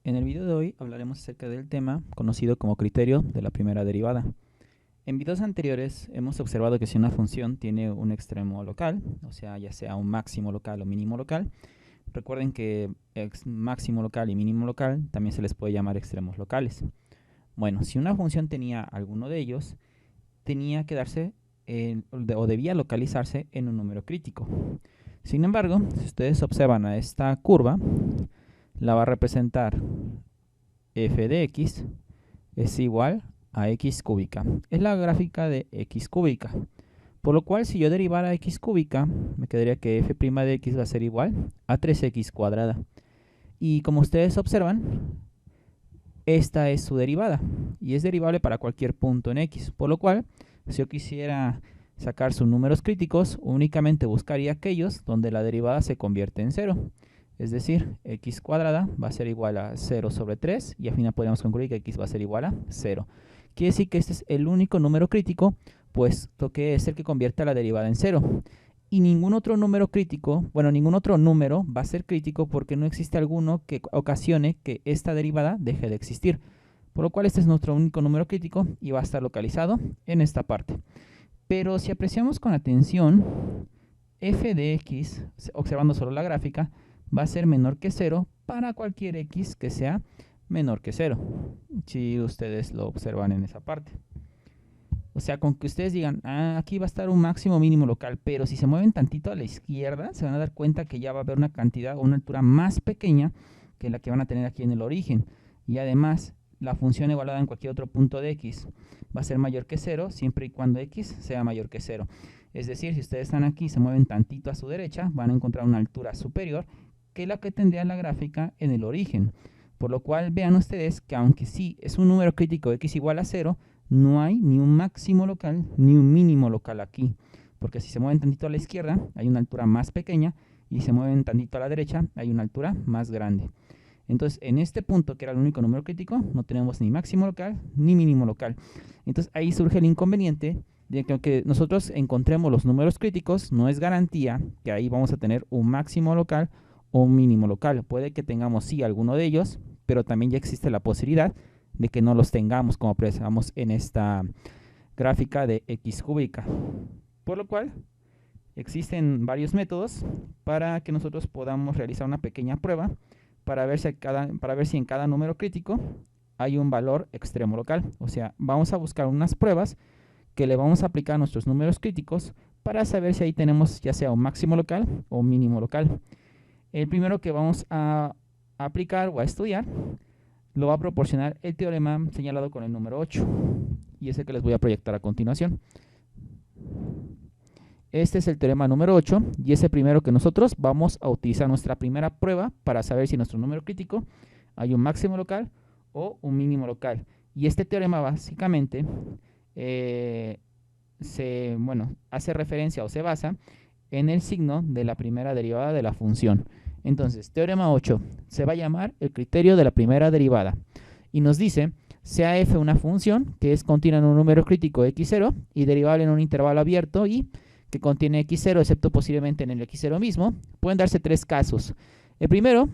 En el video de hoy hablaremos acerca del tema conocido como criterio de la primera derivada. En videos anteriores hemos observado que si una función tiene un extremo local, o sea, ya sea un máximo local o mínimo local, recuerden que máximo local y mínimo local también se les puede llamar extremos locales. Bueno, si una función tenía alguno de ellos, tenía que darse o debía localizarse en un número crítico. Sin embargo, si ustedes observan a esta curva, la va a representar f de x es igual a x cúbica. Es la gráfica de x cúbica. Por lo cual, si yo derivara x cúbica, me quedaría que f' de x va a ser igual a 3x cuadrada. Y como ustedes observan, esta es su derivada. Y es derivable para cualquier punto en x. Por lo cual, si yo quisiera sacar sus números críticos, únicamente buscaría aquellos donde la derivada se convierte en 0. Es decir, x cuadrada va a ser igual a 0 sobre 3 y al final podríamos concluir que x va a ser igual a 0. Quiere decir que este es el único número crítico, puesto que es el que convierte la derivada en 0. Y ningún otro número crítico, bueno, ningún otro número va a ser crítico porque no existe alguno que ocasione que esta derivada deje de existir. Por lo cual este es nuestro único número crítico y va a estar localizado en esta parte. Pero si apreciamos con atención, f de x, observando solo la gráfica, va a ser menor que 0 para cualquier x que sea menor que 0, si ustedes lo observan en esa parte. O sea, con que ustedes digan, aquí va a estar un máximo mínimo local, pero si se mueven tantito a la izquierda, se van a dar cuenta que ya va a haber una cantidad o una altura más pequeña que la que van a tener aquí en el origen. Y además, la función evaluada en cualquier otro punto de x va a ser mayor que 0, siempre y cuando x sea mayor que 0. Es decir, si ustedes están aquí y se mueven tantito a su derecha, van a encontrar una altura superior que la que tendría la gráfica en el origen. Por lo cual vean ustedes que aunque sí es un número crítico x igual a 0, no hay ni un máximo local ni un mínimo local aquí. Porque si se mueven tantito a la izquierda, hay una altura más pequeña, y si se mueven tantito a la derecha, hay una altura más grande. Entonces, en este punto, que era el único número crítico, no tenemos ni máximo local ni mínimo local. Entonces, ahí surge el inconveniente de que aunque nosotros encontremos los números críticos, no es garantía que ahí vamos a tener un máximo local o un mínimo local. Puede que tengamos sí alguno de ellos, pero también ya existe la posibilidad de que no los tengamos, como apreciamos en esta gráfica de x cúbica. Por lo cual, existen varios métodos para que nosotros podamos realizar una pequeña prueba para ver si en cada número crítico hay un valor extremo local. O sea, vamos a buscar unas pruebas que le vamos a aplicar a nuestros números críticos para saber si ahí tenemos ya sea un máximo local o un mínimo local. El primero que vamos a aplicar o a estudiar lo va a proporcionar el teorema señalado con el número 8, y es el que les voy a proyectar a continuación. Este es el teorema número 8 y es el primero que nosotros vamos a utilizar nuestra primera prueba para saber si en nuestro número crítico hay un máximo local o un mínimo local. Y este teorema básicamente hace referencia o se basa en el signo de la primera derivada de la función. Entonces, teorema 8 se va a llamar el criterio de la primera derivada. Y nos dice, sea f una función que es continua en un número crítico x0 y derivable en un intervalo abierto y que contiene x0, excepto posiblemente en el x0 mismo, pueden darse tres casos. El primero,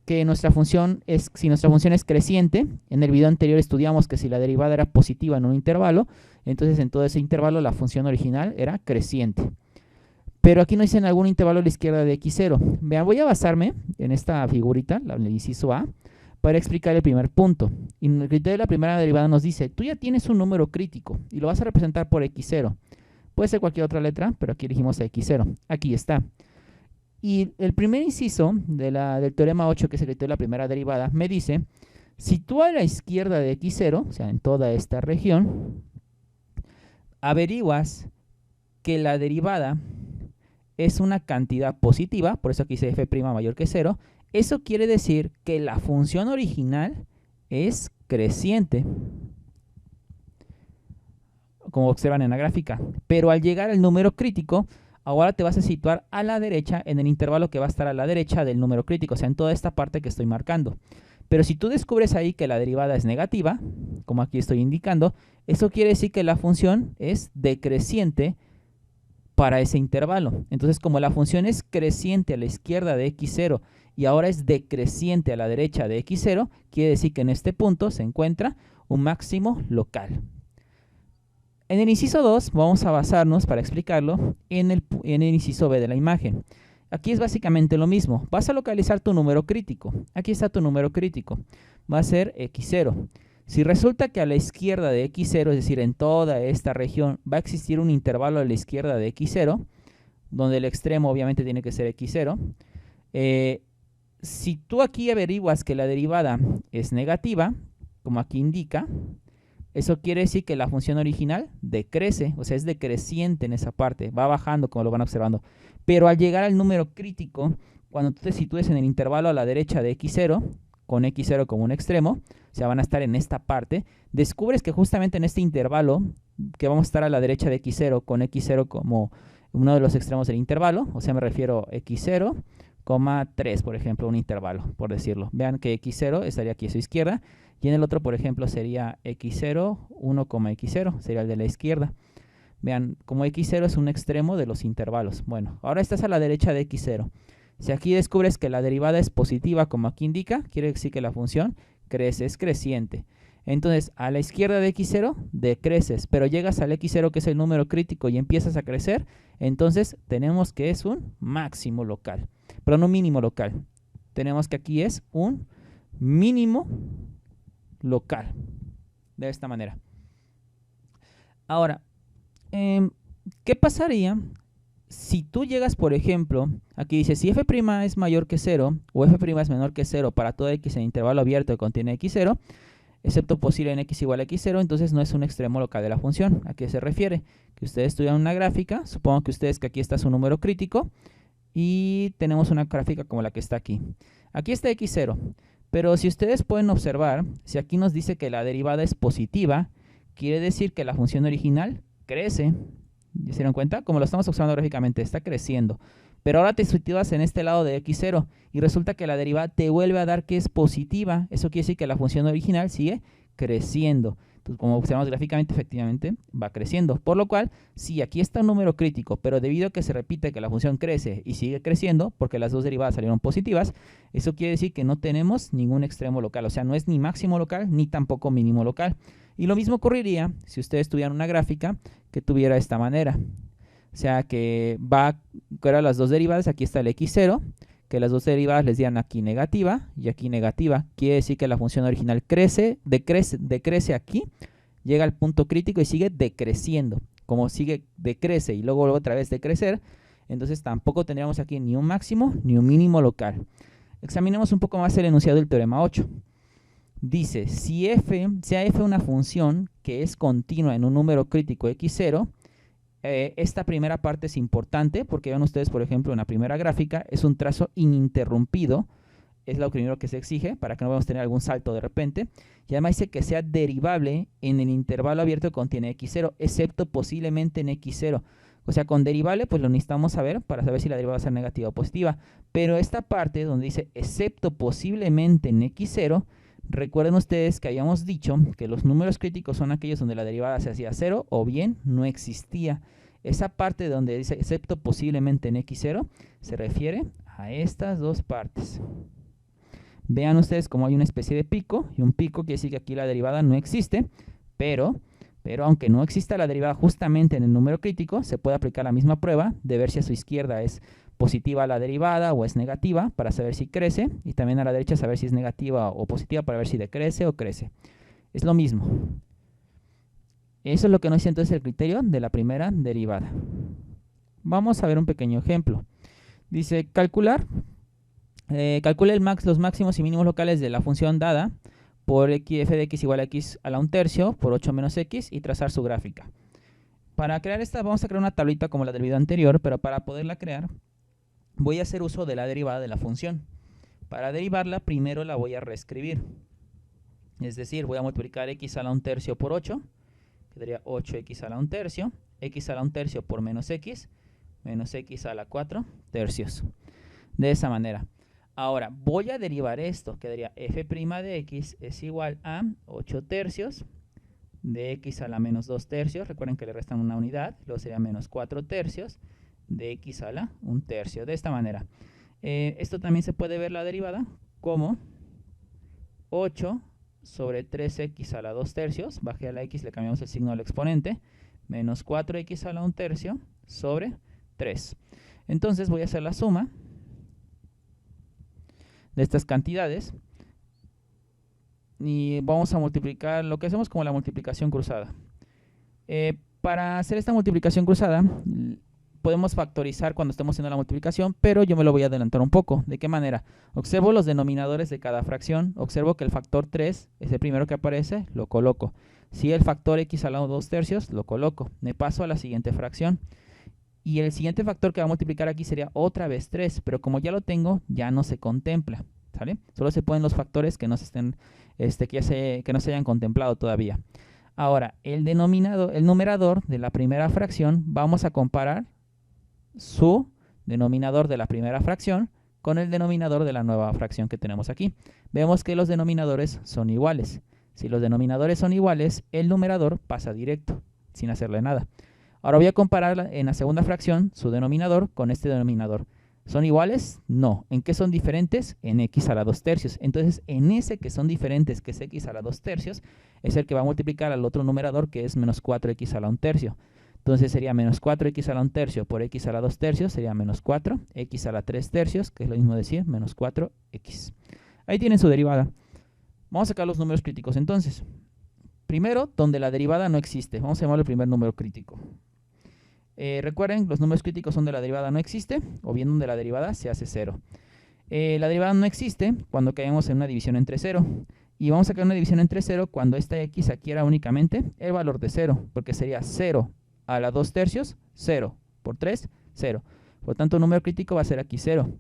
que si nuestra función es creciente. En el video anterior estudiamos que si la derivada era positiva en un intervalo, entonces en todo ese intervalo la función original era creciente. Pero aquí nos dicen algún intervalo a la izquierda de x0. Vean, voy a basarme en esta figurita, el inciso A, para explicar el primer punto. Y el criterio de la primera derivada nos dice, tú ya tienes un número crítico y lo vas a representar por x0. Puede ser cualquier otra letra, pero aquí elegimos x0. Aquí está. Y el primer inciso del teorema 8, que es el criterio de la primera derivada, me dice, si tú a la izquierda de x0, o sea, en toda esta región, averiguas que la derivada es una cantidad positiva, por eso aquí dice f' mayor que 0, eso quiere decir que la función original es creciente, como observan en la gráfica. Pero al llegar al número crítico, ahora te vas a situar a la derecha en el intervalo que va a estar a la derecha del número crítico, o sea, en toda esta parte que estoy marcando. Pero si tú descubres ahí que la derivada es negativa, como aquí estoy indicando, eso quiere decir que la función es decreciente para ese intervalo. Entonces, como la función es creciente a la izquierda de x0 y ahora es decreciente a la derecha de x0, quiere decir que en este punto se encuentra un máximo local. En el inciso 2 vamos a basarnos, para explicarlo, en el inciso B de la imagen. Aquí es básicamente lo mismo. Vas a localizar tu número crítico. Aquí está tu número crítico. Va a ser x0. Si resulta que a la izquierda de x0, es decir, en toda esta región, va a existir un intervalo a la izquierda de x0, donde el extremo obviamente tiene que ser x0, si tú aquí averiguas que la derivada es negativa, como aquí indica, eso quiere decir que la función original decrece, o sea, es decreciente en esa parte, va bajando como lo van observando. Pero al llegar al número crítico, cuando tú te sitúes en el intervalo a la derecha de x0, con x0 como un extremo, o sea, van a estar en esta parte, descubres que justamente en este intervalo, que vamos a estar a la derecha de x0, con x0 como uno de los extremos del intervalo, o sea, me refiero a x0, 3, por ejemplo, un intervalo, por decirlo. Vean que x0 estaría aquí a su izquierda, y en el otro, por ejemplo, sería x0, 1, x0, sería el de la izquierda. Vean, como x0 es un extremo de los intervalos. Bueno, ahora estás a la derecha de x0. Si aquí descubres que la derivada es positiva, como aquí indica, quiere decir que la función crece, es creciente. Entonces, a la izquierda de x0 decreces, pero llegas al x0, que es el número crítico, y empiezas a crecer, entonces tenemos que es un máximo local, pero no mínimo local. Tenemos que aquí es un mínimo local, de esta manera. Ahora, ¿qué pasaría si tú llegas, por ejemplo, aquí dice, si f' es mayor que 0 o f' es menor que 0 para todo x en intervalo abierto que contiene x0, excepto posible en x igual a x0, entonces no es un extremo local de la función. ¿A qué se refiere? Que ustedes estudian una gráfica, supongo que ustedes que aquí está su número crítico, y tenemos una gráfica como la que está aquí. Aquí está x0, pero si ustedes pueden observar, si aquí nos dice que la derivada es positiva, quiere decir que la función original crece. ¿Ya se dieron cuenta? Como lo estamos observando gráficamente, está creciendo. Pero ahora te sitúas en este lado de x0 y resulta que la derivada te vuelve a dar que es positiva. Eso quiere decir que la función original sigue creciendo. Entonces, como observamos gráficamente, efectivamente va creciendo. Por lo cual, sí, aquí está un número crítico, pero debido a que se repite que la función crece y sigue creciendo, porque las dos derivadas salieron positivas, eso quiere decir que no tenemos ningún extremo local. O sea, no es ni máximo local ni tampoco mínimo local. Y lo mismo ocurriría si ustedes tuvieran una gráfica que tuviera esta manera. O sea, que eran las dos derivadas, aquí está el x0, que las dos derivadas les dieran aquí negativa y aquí negativa. Quiere decir que la función original decrece aquí, llega al punto crítico y sigue decreciendo. Como sigue, decrece y luego vuelve otra vez decrecer, entonces tampoco tendríamos aquí ni un máximo ni un mínimo local. Examinemos un poco más el enunciado del teorema 8. Dice, sea f una función que es continua en un número crítico x0, esta primera parte es importante porque vean ustedes, por ejemplo, en la primera gráfica es un trazo ininterrumpido, es lo primero que se exige para que no vamos a tener algún salto de repente, y además dice que sea derivable en el intervalo abierto que contiene x0, excepto posiblemente en x0. O sea, con derivable pues lo necesitamos saber para saber si la derivada va a ser negativa o positiva, pero esta parte donde dice excepto posiblemente en x0, recuerden ustedes que habíamos dicho que los números críticos son aquellos donde la derivada se hacía 0 o bien no existía. Esa parte donde dice excepto posiblemente en x0 se refiere a estas dos partes. Vean ustedes cómo hay una especie de pico, y un pico quiere decir que aquí la derivada no existe, pero aunque no exista la derivada justamente en el número crítico, se puede aplicar la misma prueba de ver si a su izquierda es positiva la derivada o es negativa para saber si crece, y también a la derecha saber si es negativa o positiva para ver si decrece o crece. Es lo mismo. Eso es lo que nos dice entonces el criterio de la primera derivada. Vamos a ver un pequeño ejemplo. Dice calcule los máximos y mínimos locales de la función dada por f de x igual a x a la 1/3 por 8 menos x y trazar su gráfica. Para crear esta vamos a crear una tablita como la del video anterior, pero para poderla crear voy a hacer uso de la derivada de la función. Para derivarla primero la voy a reescribir. Es decir, voy a multiplicar x a la 1/3 por 8, que sería 8x a la 1/3, x a la 1/3 por menos x a la 4/3. De esa manera. Ahora, voy a derivar esto, que daría f' de x es igual a 8/3 de x a la menos 2/3. Recuerden que le restan una unidad, luego sería menos 4/3 de x a la 1/3. De esta manera. Esto también se puede ver la derivada como 8 sobre 3x a la 2 tercios, bajé a la x, le cambiamos el signo al exponente, menos 4x a la 1 tercio sobre 3. Entonces voy a hacer la suma de estas cantidades y vamos a multiplicar, lo que hacemos como la multiplicación cruzada. Para hacer esta multiplicación cruzada podemos factorizar cuando estemos haciendo la multiplicación, pero yo me lo voy a adelantar un poco. ¿De qué manera? Observo los denominadores de cada fracción, observo que el factor 3 es el primero que aparece, lo coloco. Si el factor x a la 2 tercios, lo coloco. Me paso a la siguiente fracción. Y el siguiente factor que va a multiplicar aquí sería otra vez 3, pero como ya lo tengo, ya no se contempla, ¿sale? Solo se ponen los factores que no se estén, que no se hayan contemplado todavía. Ahora, el numerador de la primera fracción, vamos a comparar su denominador de la primera fracción con el denominador de la nueva fracción que tenemos aquí. Vemos que los denominadores son iguales. Si los denominadores son iguales, el numerador pasa directo, sin hacerle nada. Ahora voy a comparar en la segunda fracción su denominador con este denominador. ¿Son iguales? No. ¿En qué son diferentes? En x a la 2 tercios. Entonces, en ese que son diferentes, que es x a la 2 tercios, es el que va a multiplicar al otro numerador, que es menos 4x a la 1 tercio. Entonces sería menos 4x a la 1 tercio por x a la 2 tercios, sería menos 4, x a la 3 tercios, que es lo mismo decir, menos 4x. Ahí tienen su derivada. Vamos a sacar los números críticos entonces. Primero, donde la derivada no existe. Vamos a llamarlo el primer número crítico. Recuerden, los números críticos son donde la derivada no existe, o bien donde la derivada se hace 0. La derivada no existe cuando caemos en una división entre 0. Y vamos a sacar una división entre 0 cuando esta x adquiera únicamente el valor de 0, porque sería 0 a la 2 tercios, 0 por 3, 0. Por lo tanto, el número crítico va a ser aquí 0.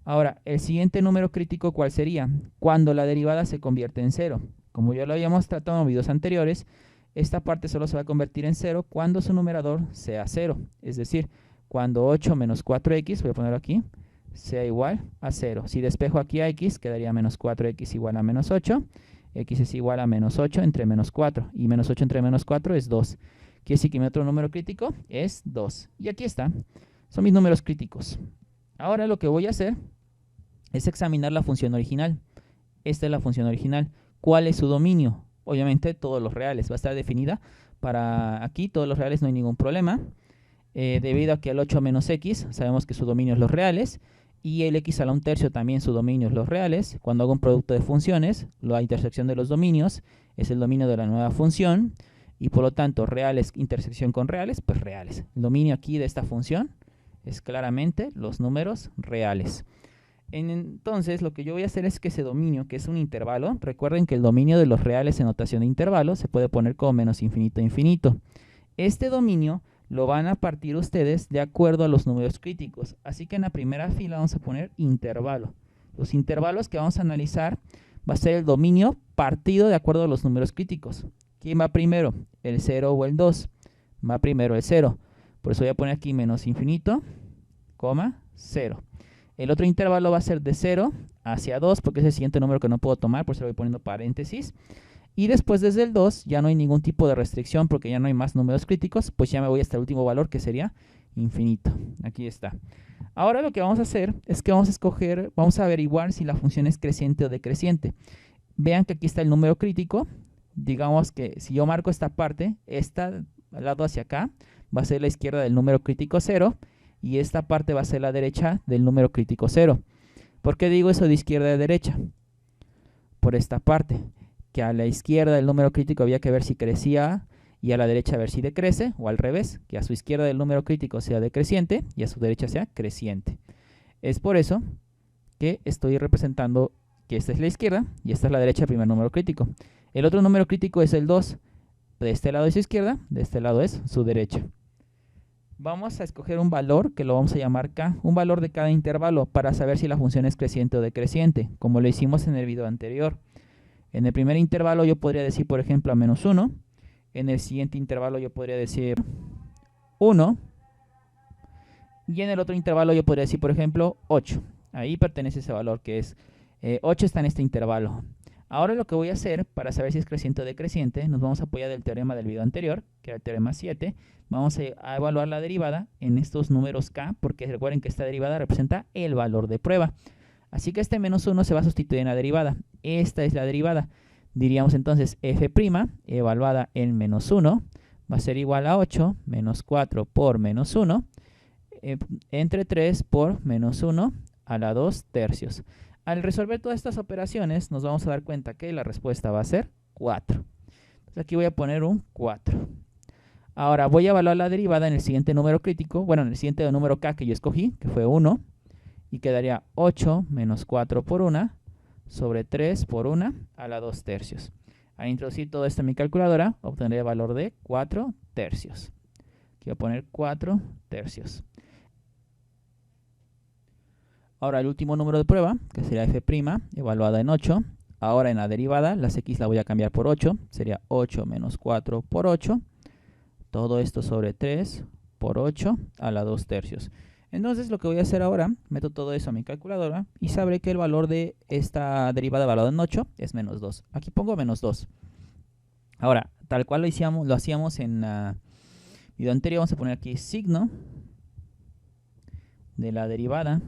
Ahora, el siguiente número crítico, ¿cuál sería? Cuando la derivada se convierte en 0. Como ya lo habíamos tratado en videos anteriores, esta parte solo se va a convertir en 0 cuando su numerador sea 0. Es decir, cuando 8 menos 4x, voy a ponerlo aquí, sea igual a 0. Si despejo aquí a x, quedaría menos 4x igual a menos 8. X es igual a menos 8 entre menos 4. Y menos 8 entre menos 4 es 2. Quiere decir que mi otro número crítico es 2. Y aquí está. Son mis números críticos. Ahora lo que voy a hacer es examinar la función original. Esta es la función original. ¿Cuál es su dominio? Obviamente todos los reales. Va a estar definida para aquí. Todos los reales no hay ningún problema. Debido a que el 8 menos x, sabemos que su dominio es los reales. Y el x a la 1 tercio también su dominio es los reales. Cuando hago un producto de funciones, la intersección de los dominios es el dominio de la nueva función. Y por lo tanto, reales intersección con reales, pues reales. El dominio aquí de esta función es claramente los números reales. Entonces, lo que yo voy a hacer es que ese dominio, que es un intervalo, recuerden que el dominio de los reales en notación de intervalo se puede poner como menos infinito a infinito. Este dominio lo van a partir ustedes de acuerdo a los números críticos. Así que en la primera fila vamos a poner intervalo. Los intervalos que vamos a analizar va a ser el dominio partido de acuerdo a los números críticos. ¿Quién va primero? ¿El 0 o el 2? Va primero el 0. Por eso voy a poner aquí menos infinito, coma, 0. El otro intervalo va a ser de 0 hacia 2, porque es el siguiente número que no puedo tomar, por eso le voy poniendo paréntesis. Y después desde el 2 ya no hay ningún tipo de restricción, porque ya no hay más números críticos, pues ya me voy hasta el último valor, que sería infinito. Aquí está. Ahora lo que vamos a hacer es que vamos a averiguar si la función es creciente o decreciente. Vean que aquí está el número crítico. Digamos que si yo marco esta parte, esta al lado hacia acá, va a ser la izquierda del número crítico 0, y esta parte va a ser la derecha del número crítico 0. ¿Por qué digo eso de izquierda a derecha? Por esta parte, que a la izquierda del número crítico había que ver si crecía y a la derecha ver si decrece, o al revés, que a su izquierda del número crítico sea decreciente y a su derecha sea creciente. Es por eso que estoy representando que esta es la izquierda y esta es la derecha del primer número crítico. El otro número crítico es el 2. De este lado es su izquierda, de este lado es su derecha. Vamos a escoger un valor que lo vamos a llamar K, un valor de cada intervalo para saber si la función es creciente o decreciente, como lo hicimos en el video anterior. En el primer intervalo yo podría decir, por ejemplo, a menos 1. En el siguiente intervalo yo podría decir 1. Y en el otro intervalo yo podría decir, por ejemplo, 8. Ahí pertenece ese valor que es 8 está en este intervalo. Ahora lo que voy a hacer para saber si es creciente o decreciente, nos vamos a apoyar del teorema del video anterior, que era el teorema 7. Vamos a evaluar la derivada en estos números k, porque recuerden que esta derivada representa el valor de prueba. Así que este menos 1 se va a sustituir en la derivada. Esta es la derivada. Diríamos entonces f' evaluada en menos 1 va a ser igual a 8 menos 4 por menos 1 entre 3 por menos 1 a la 2 tercios. Al resolver todas estas operaciones nos vamos a dar cuenta que la respuesta va a ser 4. Entonces aquí voy a poner un 4. Ahora voy a evaluar la derivada en el siguiente número crítico, bueno, en el siguiente número k que yo escogí, que fue 1, y quedaría 8 menos 4 por 1 sobre 3 por 1 a la 2 tercios. Al introducir todo esto en mi calculadora, obtendré el valor de 4 tercios. Aquí voy a poner 4 tercios. Ahora el último número de prueba, que sería f', evaluada en 8. Ahora en la derivada, las x la voy a cambiar por 8. Sería 8 menos 4 por 8. Todo esto sobre 3 por 8 a la 2 tercios. Entonces lo que voy a hacer ahora, meto todo eso a mi calculadora y sabré que el valor de esta derivada evaluada en 8 es menos 2. Aquí pongo menos 2. Ahora, tal cual lo hacíamos en el video anterior, vamos a poner aquí signo de la derivada.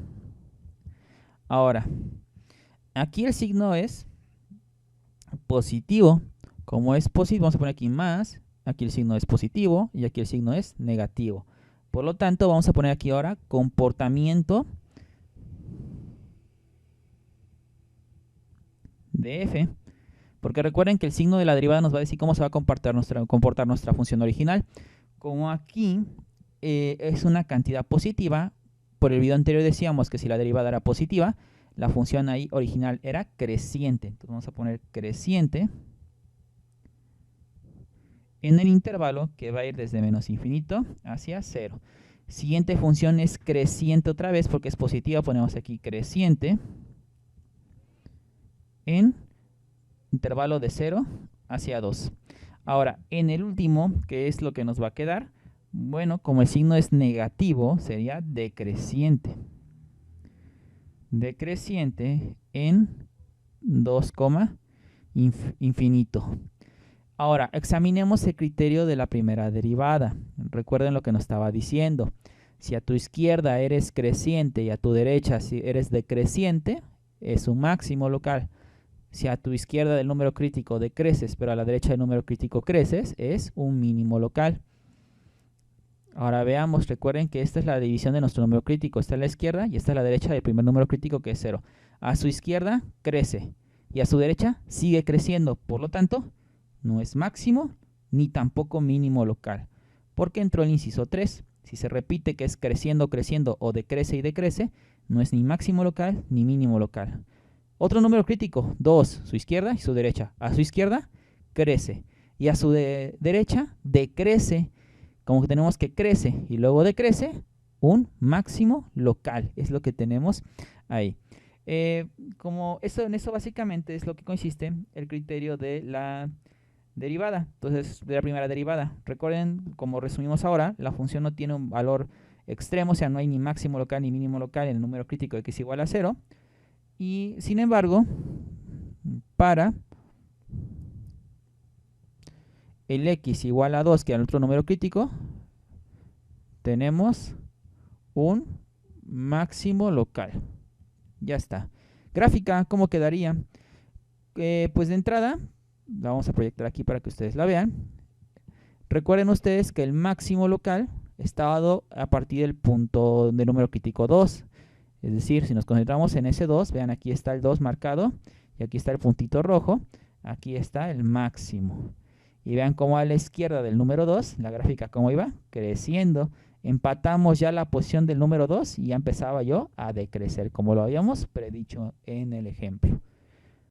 Ahora, aquí el signo es positivo. Como es positivo, vamos a poner aquí más. Aquí el signo es positivo y aquí el signo es negativo. Por lo tanto, vamos a poner aquí ahora comportamiento de f. Porque recuerden que el signo de la derivada nos va a decir cómo se va a comportar nuestra función original. Como aquí es una cantidad positiva, por el video anterior decíamos que si la derivada era positiva, la función ahí original era creciente. Entonces vamos a poner creciente en el intervalo que va a ir desde menos infinito hacia 0. Siguiente función es creciente otra vez porque es positiva, ponemos aquí creciente en intervalo de 0 hacia 2. Ahora, en el último, que es lo que nos va a quedar, bueno, como el signo es negativo, sería decreciente. Decreciente en 2, infinito. Ahora, examinemos el criterio de la primera derivada. Recuerden lo que nos estaba diciendo. Si a tu izquierda eres creciente y a tu derecha si eres decreciente, es un máximo local. Si a tu izquierda del número crítico decreces, pero a la derecha del número crítico creces, es un mínimo local. Ahora veamos, recuerden que esta es la división de nuestro número crítico. Esta es la izquierda y esta es la derecha del primer número crítico, que es 0. A su izquierda crece y a su derecha sigue creciendo. Por lo tanto, no es máximo ni tampoco mínimo local, porque entró el inciso 3. Si se repite que es creciendo, creciendo o decrece y decrece, no es ni máximo local ni mínimo local. Otro número crítico, 2, su izquierda y su derecha. A su izquierda crece y a su derecha decrece. Como que tenemos que crece y luego decrece, un máximo local. Es lo que tenemos ahí. Como en eso básicamente es lo que consiste el criterio de la derivada. Entonces, de la primera derivada. Recuerden, como resumimos ahora, la función no tiene un valor extremo, o sea, no hay ni máximo local ni mínimo local en el número crítico de x igual a 0. Y sin embargo, para el x igual a 2, que es el otro número crítico, tenemos un máximo local. Ya está. Gráfica, ¿cómo quedaría? Pues de entrada, la vamos a proyectar aquí para que ustedes la vean. Recuerden ustedes que el máximo local está dado a partir del punto de número crítico 2. Es decir, si nos concentramos en ese 2, vean, aquí está el 2 marcado y aquí está el puntito rojo. Aquí está el máximo. Y vean cómo a la izquierda del número 2, la gráfica cómo iba creciendo. Empatamos ya la posición del número 2 y ya empezaba yo a decrecer, como lo habíamos predicho en el ejemplo.